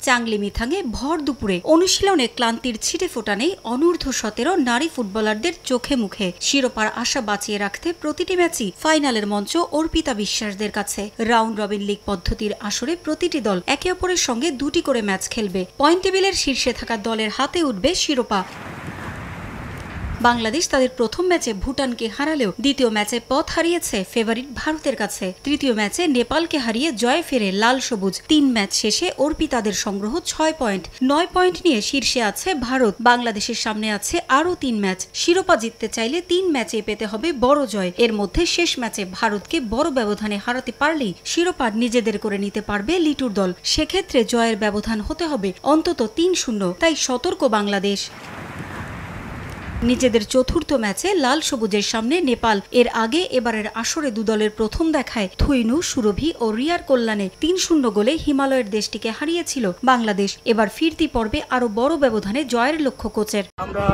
চাংলি মিথাঙে ভর দুপুরে অনুশীলনে ক্লান্তির ছিটে ফোটা নেই অনূর্ধ্ব-17 নারী ফুটবলারদের চোখে মুখে। শিরোপার আশা বাঁচিয়ে রাখতে প্রতিটি ম্যাচই ফাইনালের মঞ্চ অর্পিতা বিশ্বাসদের কাছে। রাউন্ড রবিন লিগ পদ্ধতির আসরে প্রতিটি দল একে অপরের সঙ্গে দুটি করে ম্যাচ খেলবে। পয়েন্ট টেবিলের শীর্ষে থাকা দলের হাতে উঠবে শিরোপা। বাংলাদেশ তাদের প্রথম ম্যাচে ভুটানকে হারালেও দ্বিতীয় ম্যাচে পথ হারিয়েছে ফেভারিট ভারতের কাছে। তৃতীয় ম্যাচে নেপালকে হারিয়ে জয়ে ফেরে লাল সবুজ। 3 ম্যাচ শেষে অর্পিতাদের সংগ্রহ 6 পয়েন্ট। 9 পয়েন্ট নিয়ে শীর্ষে আছে ভারত। বাংলাদেশের সামনে আছে আরও 3 ম্যাচ। শিরোপা জিততে চাইলে 3 ম্যাচে পেতে হবে বড় জয়। এর মধ্যে শেষ ম্যাচে ভারতকে বড় ব্যবধানে হারাতে পারলেই শিরোপা নিজেদের করে নিতে পারবে লিটুর দল। সেক্ষেত্রে জয়ের ব্যবধান হতে হবে অন্তত 3-0। তাই সতর্ক বাংলাদেশ। নিজেদের চতুর্থ ম্যাচে লাল সবুজের সামনে নেপাল। এর আগে এবারের আসরে দুদলের প্রথম দেখায় থুইনু, সুরভি ও রিয়ার কল্যাণে 3-0 গোলে হিমালয়ের দেশটিকে হারিয়েছিল বাংলাদেশ। এবার ফিরতি পর্বে আরো বড় ব্যবধানে জয়ের লক্ষ্য কোচের। আমরা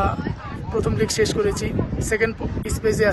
প্রথম লেগ শেষ করেছি, সেকেন্ড স্টেজে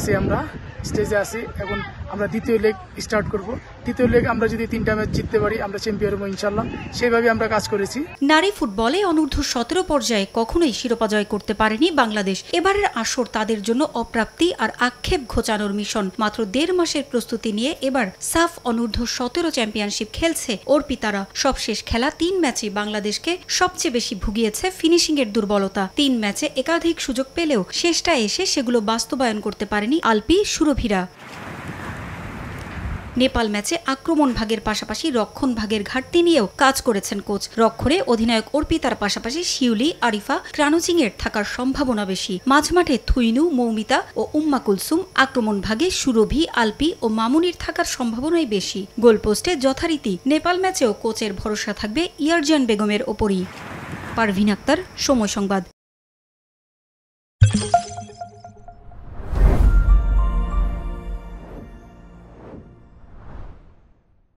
আছি। এখন আমরা দ্বিতীয় লেগ স্টার্ট করব। দ্বিতীয় লেগ আমরা যদি 3টা ম্যাচ জিততে পারি আমরা চ্যাম্পিয়ন হবো ইনশাল্লাহ। সেইভাবে আমরা কাজ করেছি। নারী ফুটবলে অনূর্ধ্ব-17 পর্যায়ে কখনোই শিরোপা জয় করতে পারেনি বাংলাদেশ। এবারের আসর তাদের জন্য অপ্রাপ্তি আর আক্ষেপ ঘোচানোর মিশন। মাত্র 1.5 মাসের প্রস্তুতি নিয়ে এবার সাফ অনূর্ধ্ব-17 চ্যাম্পিয়নশিপ খেলছে অর্পিতারা। সবশেষ খেলা 3 ম্যাচে বাংলাদেশকে সবচেয়ে বেশি ভুগিয়েছে ফিনিশিং এর দুর্বলতা। 3 ম্যাচে একাধিক সুযোগ পেলেও শেষটা এসে সেগুলো বাস্তবায়ন করতে পারেনি আলপি, সুরভিরা। নেপাল ম্যাচে আক্রমণ ভাগের পাশাপাশি রক্ষণ ভাগের ঘাটতি নিয়েও কাজ করেছেন কোচ। রক্ষণে অধিনায়ক অর্পিতার পাশাপাশি শিউলি, আরিফা, ক্রানুচিং এর থাকার সম্ভাবনা বেশি। মাঝমাঠে থুইনু, মৌমিতা ও উম্মা কুলসুম। আক্রমণ ভাগে সুরভি, আলপি ও মামুনির থাকার সম্ভাবনাই বেশি। গোলপোস্টে যথারীতি নেপাল ম্যাচেও কোচের ভরসা থাকবে ইয়ারজান বেগমের ওপরই। পারভিন আক্তার, সময় সংবাদ।